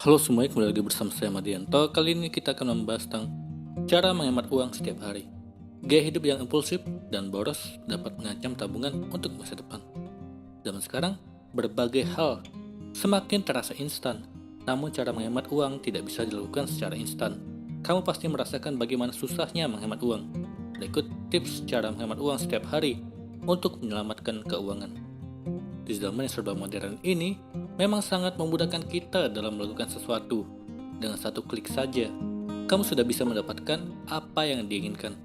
Halo semuanya, kembali lagi bersama saya Madianto. Kali ini kita akan membahas tentang cara menghemat uang setiap hari. Gaya hidup yang impulsif dan boros dapat mengancam tabungan untuk masa depan. Zaman sekarang, berbagai hal semakin terasa instan, namun cara menghemat uang tidak bisa dilakukan secara instan. Kamu pasti merasakan bagaimana susahnya menghemat uang. Berikut tips cara menghemat uang setiap hari untuk menyelamatkan keuangan. Di zaman yang serba modern ini, memang sangat memudahkan kita dalam melakukan sesuatu. Dengan satu klik saja, kamu sudah bisa mendapatkan apa yang diinginkan.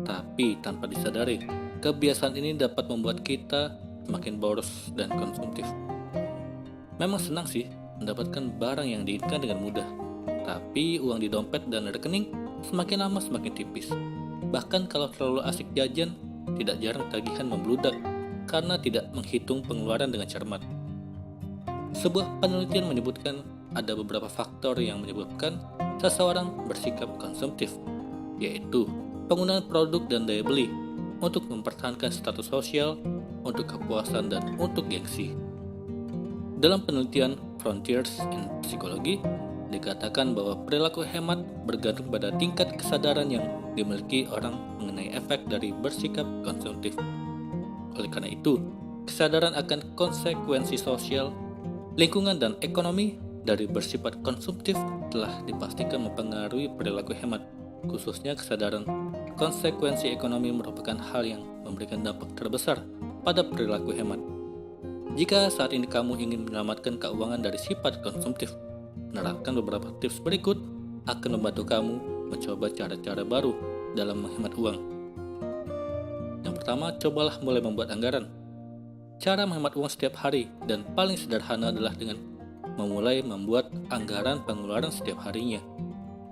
Tapi tanpa disadari, kebiasaan ini dapat membuat kita semakin boros dan konsumtif. Memang senang sih mendapatkan barang yang diinginkan dengan mudah, tapi uang di dompet dan rekening semakin lama semakin tipis. Bahkan kalau terlalu asik jajan, tidak jarang tagihan membludak karena tidak menghitung pengeluaran dengan cermat. Sebuah penelitian menyebutkan ada beberapa faktor yang menyebabkan seseorang bersikap konsumtif, yaitu penggunaan produk dan daya beli untuk mempertahankan status sosial, untuk kepuasan, dan untuk gengsi. Dalam penelitian Frontiers in Psychology, dikatakan bahwa perilaku hemat bergantung pada tingkat kesadaran yang dimiliki orang mengenai efek dari bersikap konsumtif. Oleh karena itu, kesadaran akan konsekuensi sosial, lingkungan, dan ekonomi dari bersifat konsumtif telah dipastikan mempengaruhi perilaku hemat. Khususnya kesadaran konsekuensi ekonomi merupakan hal yang memberikan dampak terbesar pada perilaku hemat. Jika saat ini kamu ingin menyelamatkan keuangan dari sifat konsumtif, menerapkan beberapa tips berikut akan membantu kamu mencoba cara-cara baru dalam menghemat uang. Yang pertama, cobalah mulai membuat anggaran. Cara menghemat uang setiap hari dan paling sederhana adalah dengan memulai membuat anggaran pengeluaran setiap harinya.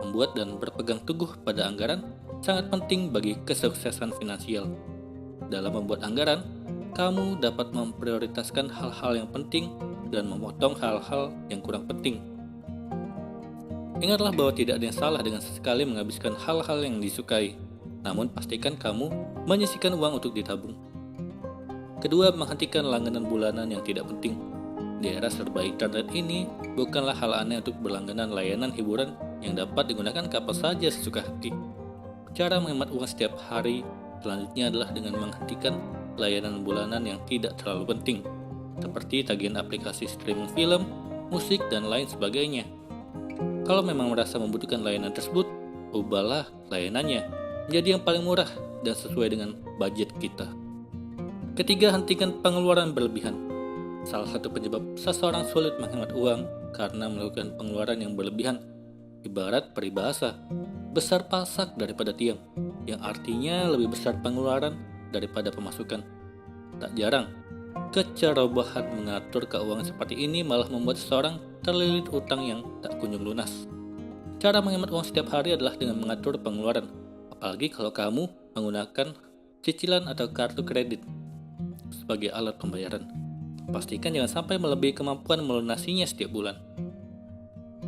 Membuat dan berpegang teguh pada anggaran sangat penting bagi kesuksesan finansial. Dalam membuat anggaran, kamu dapat memprioritaskan hal-hal yang penting dan memotong hal-hal yang kurang penting. Ingatlah bahwa tidak ada yang salah dengan sesekali menghabiskan hal-hal yang disukai. Namun pastikan kamu menyisihkan uang untuk ditabung. Kedua, menghentikan langganan bulanan yang tidak penting. Di era serba internet ini, bukanlah hal aneh untuk berlangganan layanan hiburan yang dapat digunakan kapan saja sesuka hati. Cara menghemat uang setiap hari selanjutnya adalah dengan menghentikan layanan bulanan yang tidak terlalu penting, seperti tagihan aplikasi streaming film, musik, dan lain sebagainya. Kalau memang merasa membutuhkan layanan tersebut, ubahlah layanannya menjadi yang paling murah dan sesuai dengan budget kita. Ketiga, hentikan pengeluaran berlebihan. Salah satu penyebab seseorang sulit menghemat uang karena melakukan pengeluaran yang berlebihan. Ibarat peribahasa, besar pasak daripada tiang, yang artinya lebih besar pengeluaran daripada pemasukan. Tak jarang, kecerobohan mengatur keuangan seperti ini malah membuat seseorang terlilit utang yang tak kunjung lunas. Cara menghemat uang setiap hari adalah dengan mengatur pengeluaran. Apalagi kalau kamu menggunakan cicilan atau kartu kredit sebagai alat pembayaran. Pastikan jangan sampai melebihi kemampuan melunasinya setiap bulan.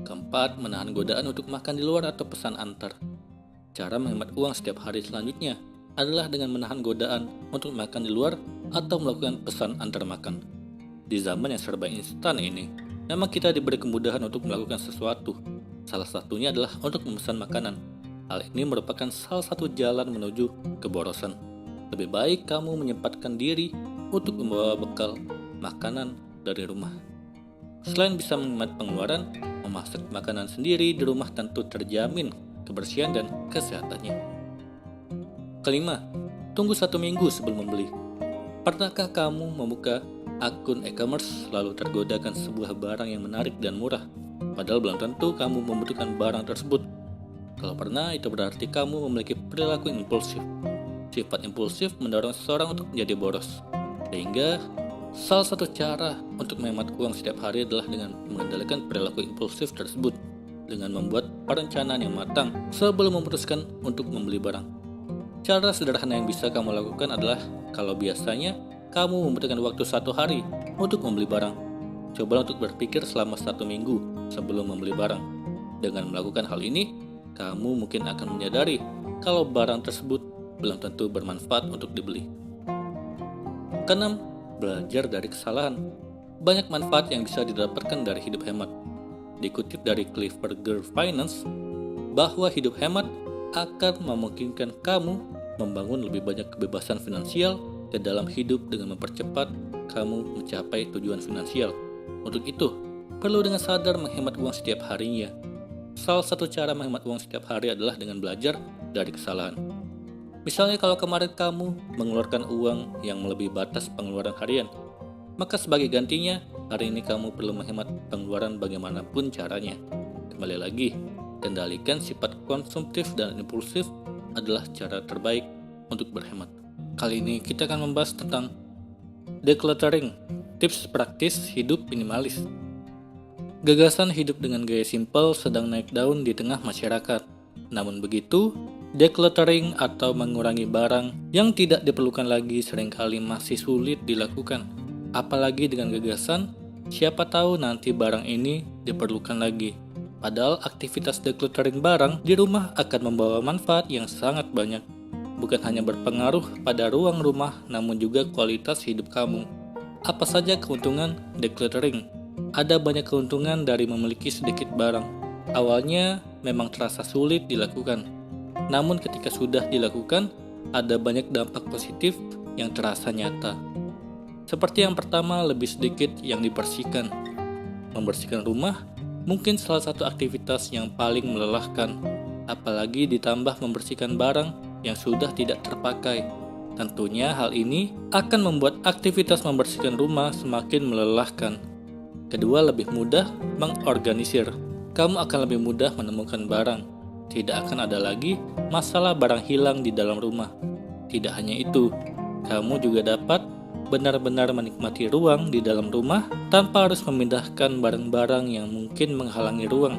Keempat, menahan godaan untuk makan di luar atau pesan antar. Cara menghemat uang setiap hari selanjutnya adalah dengan menahan godaan untuk makan di luar atau melakukan pesan antar makan. Di zaman yang serba instan ini, memang kita diberi kemudahan untuk melakukan sesuatu. Salah satunya adalah untuk memesan makanan. Hal ini merupakan salah satu jalan menuju keborosan. Lebih baik kamu menyempatkan diri untuk membawa bekal makanan dari rumah. Selain bisa menghemat pengeluaran, memasak makanan sendiri di rumah tentu terjamin kebersihan dan kesehatannya. Kelima, tunggu 1 minggu sebelum membeli. Pernahkah kamu membuka akun e-commerce lalu tergodakan sebuah barang yang menarik dan murah, padahal belum tentu kamu membutuhkan barang tersebut? Kalau pernah, itu berarti kamu memiliki perilaku impulsif. Sifat impulsif mendorong seseorang untuk menjadi boros. Sehingga, salah satu cara untuk menghemat uang setiap hari adalah dengan mengendalikan perilaku impulsif tersebut, dengan membuat perencanaan yang matang sebelum memutuskan untuk membeli barang. Cara sederhana yang bisa kamu lakukan adalah, kalau biasanya kamu membutuhkan waktu 1 hari untuk membeli barang, coba untuk berpikir selama 1 minggu sebelum membeli barang. Dengan melakukan hal ini, kamu mungkin akan menyadari kalau barang tersebut belum tentu bermanfaat untuk dibeli. Keenam, belajar dari kesalahan. Banyak manfaat yang bisa didapatkan dari hidup hemat. dikutip dari Clever Finance, bahwa hidup hemat akan memungkinkan kamu membangun lebih banyak kebebasan finansial ke dalam hidup dengan mempercepat kamu mencapai tujuan finansial. Untuk itu, perlu dengan sadar menghemat uang setiap harinya. Salah satu cara menghemat uang setiap hari adalah dengan belajar dari kesalahan. Misalnya kalau kemarin kamu mengeluarkan uang yang melebihi batas pengeluaran harian, maka sebagai gantinya, hari ini kamu perlu menghemat pengeluaran bagaimanapun caranya. Kembali lagi, kendalikan sifat konsumtif dan impulsif adalah cara terbaik untuk berhemat. Kali ini kita akan membahas tentang decluttering, tips praktis hidup minimalis. Gagasan hidup dengan gaya simpel sedang naik daun di tengah masyarakat. Namun begitu, decluttering atau mengurangi barang yang tidak diperlukan lagi seringkali masih sulit dilakukan. Apalagi dengan gagasan, siapa tahu nanti barang ini diperlukan lagi. Padahal aktivitas decluttering barang di rumah akan membawa manfaat yang sangat banyak. Bukan hanya berpengaruh pada ruang rumah, namun juga kualitas hidup kamu. Apa saja keuntungan decluttering? Ada banyak keuntungan dari memiliki sedikit barang. Awalnya memang terasa sulit dilakukan. Namun ketika sudah dilakukan, ada banyak dampak positif yang terasa nyata. Seperti yang pertama, lebih sedikit yang dibersihkan. Membersihkan rumah mungkin salah satu aktivitas yang paling melelahkan, apalagi ditambah membersihkan barang yang sudah tidak terpakai. Tentunya hal ini akan membuat aktivitas membersihkan rumah semakin melelahkan. Kedua, lebih mudah mengorganisir. Kamu akan lebih mudah menemukan barang. Tidak akan ada lagi masalah barang hilang di dalam rumah. Tidak hanya itu, kamu juga dapat benar-benar menikmati ruang di dalam rumah tanpa harus memindahkan barang-barang yang mungkin menghalangi ruang.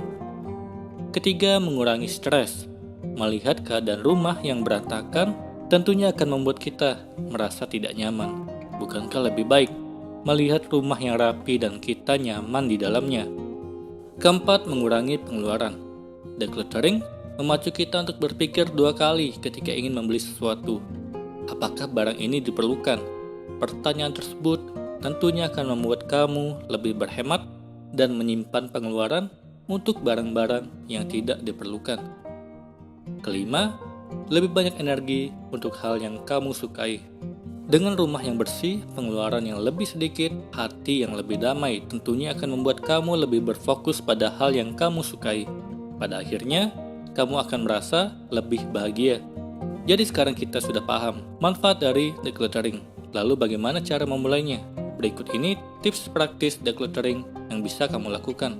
Ketiga, mengurangi stres. Melihat keadaan rumah yang berantakan tentunya akan membuat kita merasa tidak nyaman. Bukankah lebih baik melihat rumah yang rapi dan kita nyaman di dalamnya? Keempat, mengurangi pengeluaran. Decluttering memacu kita untuk berpikir dua kali ketika ingin membeli sesuatu. Apakah barang ini diperlukan? Pertanyaan tersebut tentunya akan membuat kamu lebih berhemat dan menyimpan pengeluaran untuk barang-barang yang tidak diperlukan. Kelima, lebih banyak energi untuk hal yang kamu sukai. Dengan rumah yang bersih, pengeluaran yang lebih sedikit, hati yang lebih damai tentunya akan membuat kamu lebih berfokus pada hal yang kamu sukai. Pada akhirnya, kamu akan merasa lebih bahagia. Jadi sekarang kita sudah paham manfaat dari decluttering. Lalu bagaimana cara memulainya? Berikut ini tips praktis decluttering yang bisa kamu lakukan.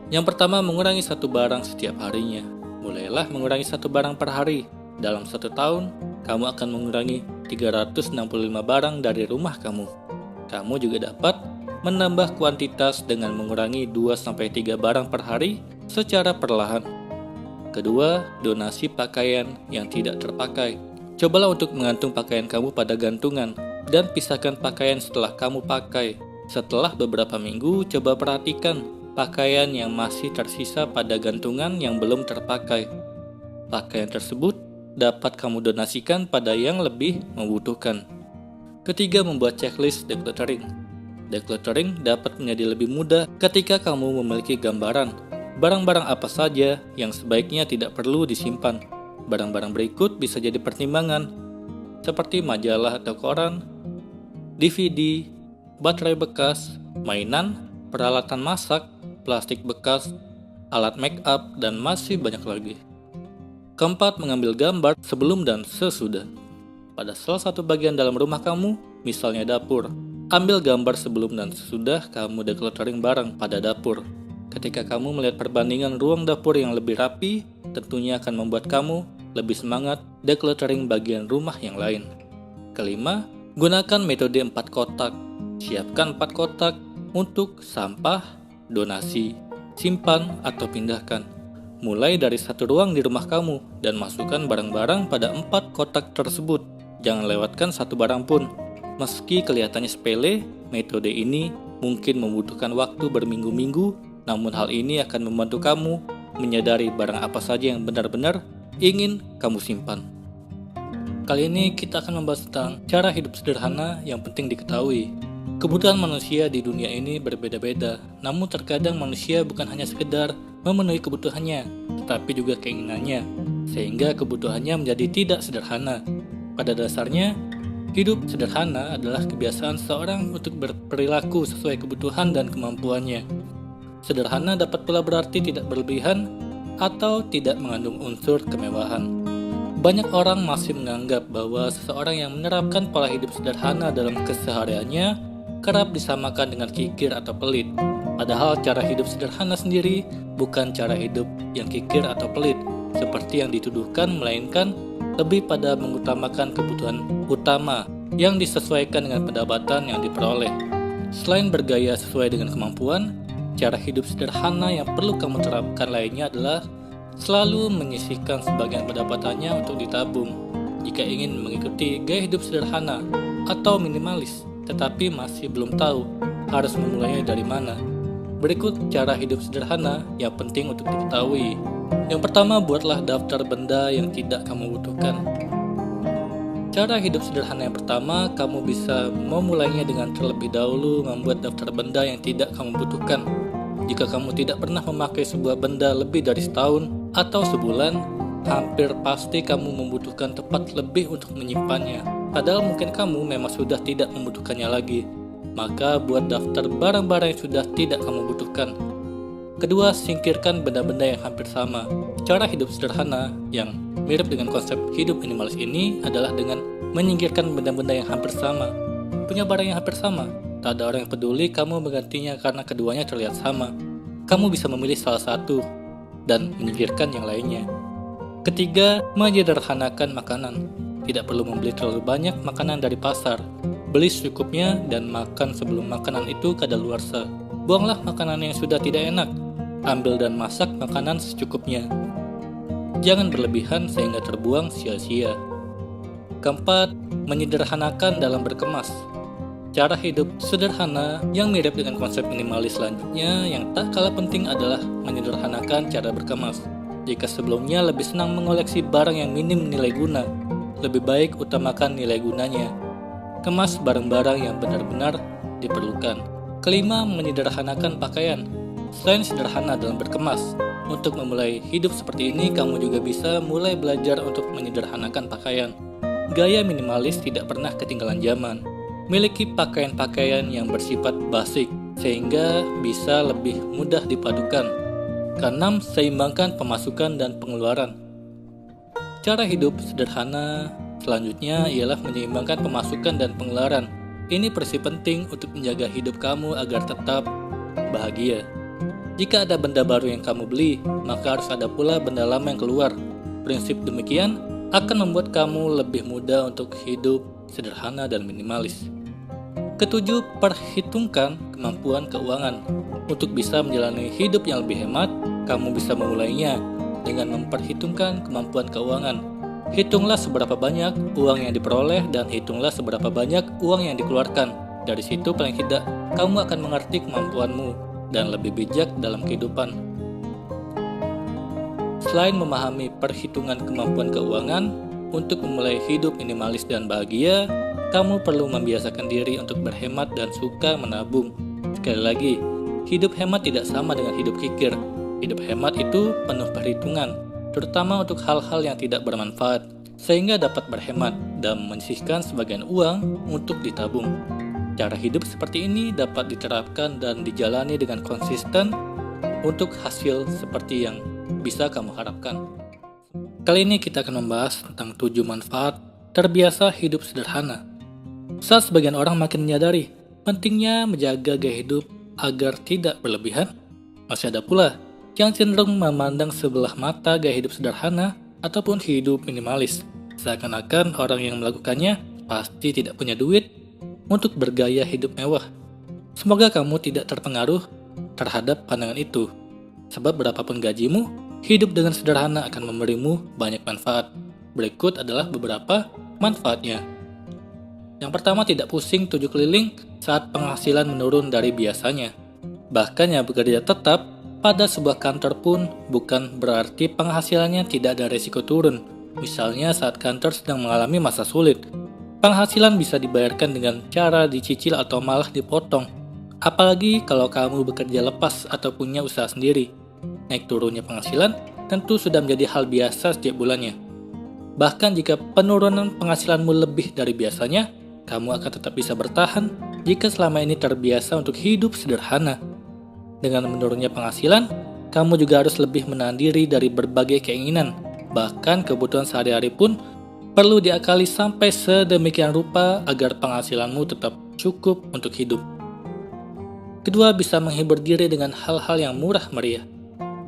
Yang pertama, mengurangi satu barang setiap harinya. Mulailah mengurangi satu barang per hari. Dalam 1 tahun, kamu akan mengurangi 365 barang dari rumah kamu. Kamu juga dapat menambah kuantitas dengan mengurangi 2-3 barang per hari secara perlahan. Kedua, donasi pakaian yang tidak terpakai. Cobalah untuk menggantung pakaian kamu pada gantungan dan pisahkan pakaian setelah kamu pakai. Setelah beberapa minggu, coba perhatikan pakaian yang masih tersisa pada gantungan yang belum terpakai. Pakaian tersebut dapat kamu donasikan pada yang lebih membutuhkan. Ketiga, membuat checklist decluttering. Decluttering dapat menjadi lebih mudah ketika kamu memiliki gambaran barang-barang apa saja yang sebaiknya tidak perlu disimpan. Barang-barang berikut bisa jadi pertimbangan, seperti majalah atau koran, DVD, baterai bekas, mainan, peralatan masak, plastik bekas, alat make up, dan masih banyak lagi. Keempat, mengambil gambar sebelum dan sesudah. Pada salah satu bagian dalam rumah kamu, misalnya dapur, ambil gambar sebelum dan sesudah kamu decluttering barang pada dapur. Ketika kamu melihat perbandingan ruang dapur yang lebih rapi, tentunya akan membuat kamu lebih semangat decluttering bagian rumah yang lain. Kelima, gunakan metode 4 kotak. Siapkan 4 kotak untuk sampah, donasi, simpan, atau pindahkan. Mulai dari satu ruang di rumah kamu dan masukkan barang-barang pada 4 kotak tersebut. Jangan lewatkan satu barang pun. Meski kelihatannya sepele, metode ini mungkin membutuhkan waktu berminggu-minggu, namun hal ini akan membantu kamu menyadari barang apa saja yang benar-benar ingin kamu simpan. Kali ini kita akan membahas tentang cara hidup sederhana yang penting diketahui. Kebutuhan manusia di dunia ini berbeda-beda, namun terkadang manusia bukan hanya sekedar memenuhi kebutuhannya, tetapi juga keinginannya, sehingga kebutuhannya menjadi tidak sederhana. Pada dasarnya, hidup sederhana adalah kebiasaan seorang untuk berperilaku sesuai kebutuhan dan kemampuannya. Sederhana dapat pula berarti tidak berlebihan atau tidak mengandung unsur kemewahan. Banyak orang masih menganggap bahwa seseorang yang menerapkan pola hidup sederhana dalam kesehariannya kerap disamakan dengan kikir atau pelit. Padahal cara hidup sederhana sendiri bukan cara hidup yang kikir atau pelit, seperti yang dituduhkan, melainkan lebih pada mengutamakan kebutuhan utama yang disesuaikan dengan pendapatan yang diperoleh. Selain bergaya sesuai dengan kemampuan, cara hidup sederhana yang perlu kamu terapkan lainnya adalah selalu menyisihkan sebagian pendapatannya untuk ditabung. Jika ingin mengikuti gaya hidup sederhana atau minimalis, tetapi masih belum tahu harus memulainya dari mana, berikut cara hidup sederhana yang penting untuk diketahui. Yang pertama, buatlah daftar benda yang tidak kamu butuhkan. Cara hidup sederhana yang pertama, kamu bisa memulainya dengan terlebih dahulu membuat daftar benda yang tidak kamu butuhkan. Jika kamu tidak pernah memakai sebuah benda lebih dari setahun atau sebulan, hampir pasti kamu membutuhkan tempat lebih untuk menyimpannya. Padahal mungkin kamu memang sudah tidak membutuhkannya lagi. Maka buat daftar barang-barang yang sudah tidak kamu butuhkan. Kedua, singkirkan benda-benda yang hampir sama. Cara hidup sederhana yang mirip dengan konsep hidup minimalis ini adalah dengan menyingkirkan benda-benda yang hampir sama. Punya barang yang hampir sama, tak ada orang yang peduli kamu menggantinya karena keduanya terlihat sama. Kamu bisa memilih salah satu dan menyingkirkan yang lainnya. Ketiga, menyederhanakan makanan. Tidak perlu membeli terlalu banyak makanan dari pasar. Beli secukupnya dan makan sebelum makanan itu kadaluarsa. Buanglah makanan yang sudah tidak enak. Ambil dan masak makanan secukupnya. Jangan berlebihan sehingga terbuang sia-sia. Keempat, menyederhanakan dalam berkemas. Cara hidup sederhana yang mirip dengan konsep minimalis selanjutnya yang tak kalah penting adalah menyederhanakan cara berkemas. Jika sebelumnya lebih senang mengoleksi barang yang minim nilai guna, lebih baik utamakan nilai gunanya. Kemas barang-barang yang benar-benar diperlukan. Kelima, menyederhanakan pakaian. Selain sederhana dalam berkemas, untuk memulai hidup seperti ini, kamu juga bisa mulai belajar untuk menyederhanakan pakaian. Gaya minimalis tidak pernah ketinggalan zaman. Miliki pakaian-pakaian yang bersifat basic, sehingga bisa lebih mudah dipadukan. Keenam, seimbangkan pemasukan dan pengeluaran. Cara hidup sederhana selanjutnya ialah menyeimbangkan pemasukan dan pengeluaran. Ini prinsip penting untuk menjaga hidup kamu agar tetap bahagia. Jika ada benda baru yang kamu beli, maka harus ada pula benda lama yang keluar. Prinsip demikian akan membuat kamu lebih mudah untuk hidup sederhana dan minimalis. Ketujuh, perhitungkan kemampuan keuangan. Untuk bisa menjalani hidup yang lebih hemat, kamu bisa memulainya dengan memperhitungkan kemampuan keuangan. Hitunglah seberapa banyak uang yang diperoleh dan hitunglah seberapa banyak uang yang dikeluarkan. Dari situ paling tidak, kamu akan mengerti kemampuanmu dan lebih bijak dalam kehidupan. Selain memahami perhitungan kemampuan keuangan, untuk memulai hidup minimalis dan bahagia, kamu perlu membiasakan diri untuk berhemat dan suka menabung. Sekali lagi, hidup hemat tidak sama dengan hidup kikir. Hidup hemat itu penuh perhitungan, terutama untuk hal-hal yang tidak bermanfaat, sehingga dapat berhemat dan menyisihkan sebagian uang untuk ditabung. Cara hidup seperti ini dapat diterapkan dan dijalani dengan konsisten untuk hasil seperti yang bisa kamu harapkan. Kali ini kita akan membahas tentang 7 manfaat terbiasa hidup sederhana. Saat sebagian orang makin menyadari pentingnya menjaga gaya hidup agar tidak berlebihan, masih ada pula yang cenderung memandang sebelah mata gaya hidup sederhana ataupun hidup minimalis. Seakan-akan orang yang melakukannya pasti tidak punya duit untuk bergaya hidup mewah. Semoga kamu tidak terpengaruh terhadap pandangan itu. Sebab berapapun gajimu, hidup dengan sederhana akan memberimu banyak manfaat. Berikut adalah beberapa manfaatnya. Yang pertama, tidak pusing tujuh keliling saat penghasilan menurun dari biasanya. Bahkan yang bekerja tetap pada sebuah kantor pun bukan berarti penghasilannya tidak ada resiko turun. Misalnya saat kantor sedang mengalami masa sulit. Penghasilan bisa dibayarkan dengan cara dicicil atau malah dipotong. Apalagi kalau kamu bekerja lepas atau punya usaha sendiri. Naik turunnya penghasilan tentu sudah menjadi hal biasa setiap bulannya. Bahkan jika penurunan penghasilanmu lebih dari biasanya, kamu akan tetap bisa bertahan jika selama ini terbiasa untuk hidup sederhana. Dengan menurunnya penghasilan, kamu juga harus lebih menahan diri dari berbagai keinginan. Bahkan kebutuhan sehari-hari pun perlu diakali sampai sedemikian rupa agar penghasilanmu tetap cukup untuk hidup. Kedua, bisa menghibur diri dengan hal-hal yang murah meriah.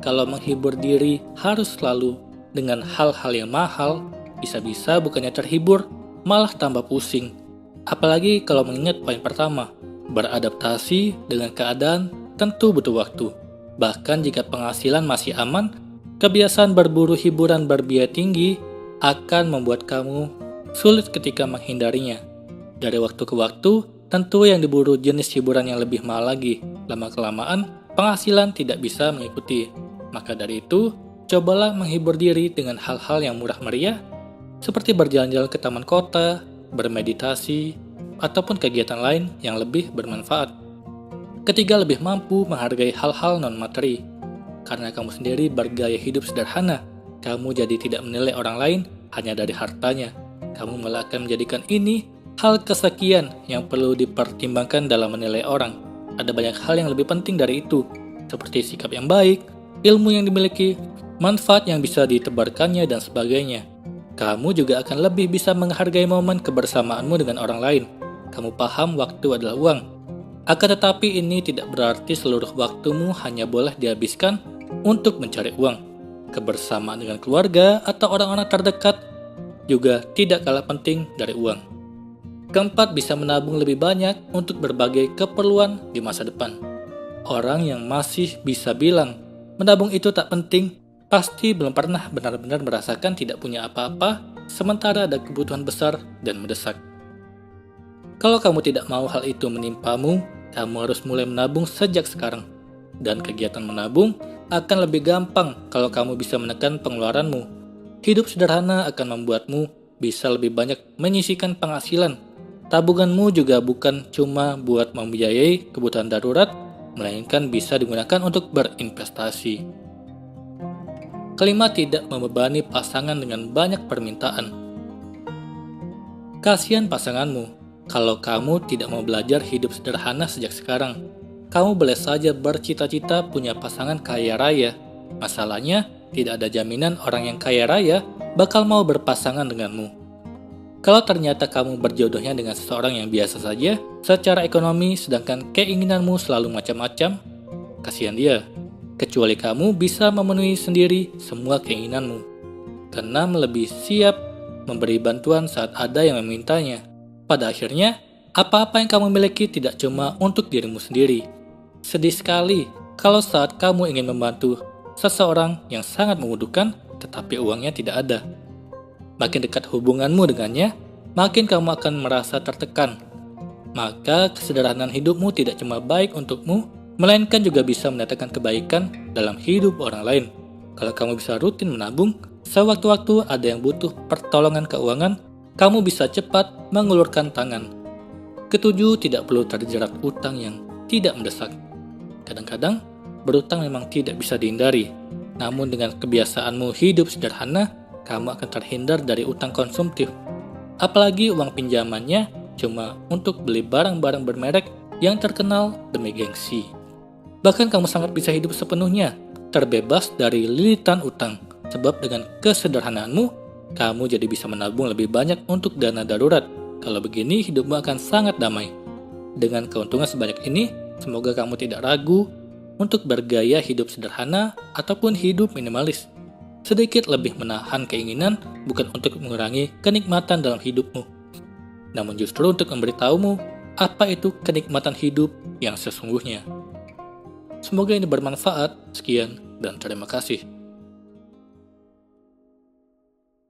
Kalau menghibur diri harus selalu dengan hal-hal yang mahal, bisa-bisa bukannya terhibur, malah tambah pusing. Apalagi kalau mengingat poin pertama, beradaptasi dengan keadaan tentu butuh waktu. Bahkan jika penghasilan masih aman, kebiasaan berburu hiburan berbiaya tinggi akan membuat kamu sulit ketika menghindarinya. Dari waktu ke waktu, tentu yang diburu jenis hiburan yang lebih mahal lagi. Lama-kelamaan, penghasilan tidak bisa mengikuti. Maka dari itu, cobalah menghibur diri dengan hal-hal yang murah meriah, seperti berjalan-jalan ke taman kota, bermeditasi, ataupun kegiatan lain yang lebih bermanfaat. Ketiga, lebih mampu menghargai hal-hal non-materi. Karena kamu sendiri bergaya hidup sederhana, kamu jadi tidak menilai orang lain hanya dari hartanya. Kamu malah akan menjadikan ini hal kesekian yang perlu dipertimbangkan dalam menilai orang. Ada banyak hal yang lebih penting dari itu, seperti sikap yang baik, ilmu yang dimiliki, manfaat yang bisa ditebarkannya, dan sebagainya. Kamu juga akan lebih bisa menghargai momen kebersamaanmu dengan orang lain. Kamu paham waktu adalah uang. Akan tetapi ini tidak berarti seluruh waktumu hanya boleh dihabiskan untuk mencari uang. Kebersamaan dengan keluarga atau orang-orang terdekat juga tidak kalah penting dari uang. Keempat, bisa menabung lebih banyak untuk berbagai keperluan di masa depan. Orang yang masih bisa bilang menabung itu tak penting, pasti belum pernah benar-benar merasakan tidak punya apa-apa, sementara ada kebutuhan besar dan mendesak. Kalau kamu tidak mau hal itu menimpamu, kamu harus mulai menabung sejak sekarang. Dan kegiatan menabung akan lebih gampang kalau kamu bisa menekan pengeluaranmu. Hidup sederhana akan membuatmu bisa lebih banyak menyisihkan penghasilan. Tabunganmu juga bukan cuma buat membiayai kebutuhan darurat, melainkan bisa digunakan untuk berinvestasi. Kelima, tidak membebani pasangan dengan banyak permintaan. Kasihan pasanganmu kalau kamu tidak mau belajar hidup sederhana sejak sekarang. Kamu boleh saja bercita-cita punya pasangan kaya raya. Masalahnya, tidak ada jaminan orang yang kaya raya bakal mau berpasangan denganmu. Kalau ternyata kamu berjodohnya dengan seseorang yang biasa saja, secara ekonomi, sedangkan keinginanmu selalu macam-macam, kasihan dia. Kecuali kamu bisa memenuhi sendiri semua keinginanmu. Keenam, lebih siap memberi bantuan saat ada yang memintanya. Pada akhirnya, apa-apa yang kamu miliki tidak cuma untuk dirimu sendiri. Sedih sekali kalau saat kamu ingin membantu seseorang yang sangat membutuhkan, tetapi uangnya tidak ada. Makin dekat hubunganmu dengannya, makin kamu akan merasa tertekan. Maka kesederhanaan hidupmu tidak cuma baik untukmu, melainkan juga bisa mendatangkan kebaikan dalam hidup orang lain. Kalau kamu bisa rutin menabung, sewaktu-waktu ada yang butuh pertolongan keuangan, kamu bisa cepat mengulurkan tangan. Ketujuh, tidak perlu terjerat utang yang tidak mendesak. Kadang-kadang, berutang memang tidak bisa dihindari. Namun dengan kebiasaanmu hidup sederhana, kamu akan terhindar dari utang konsumtif. Apalagi uang pinjamannya cuma untuk beli barang-barang bermerek yang terkenal demi gengsi. Bahkan kamu sangat bisa hidup sepenuhnya, terbebas dari lilitan utang. Sebab dengan kesederhanaanmu, kamu jadi bisa menabung lebih banyak untuk dana darurat. Kalau begini, hidupmu akan sangat damai. Dengan keuntungan sebanyak ini, semoga kamu tidak ragu untuk bergaya hidup sederhana ataupun hidup minimalis. Sedikit lebih menahan keinginan bukan untuk mengurangi kenikmatan dalam hidupmu, namun justru untuk memberitahumu apa itu kenikmatan hidup yang sesungguhnya. Semoga ini bermanfaat. Sekian dan terima kasih.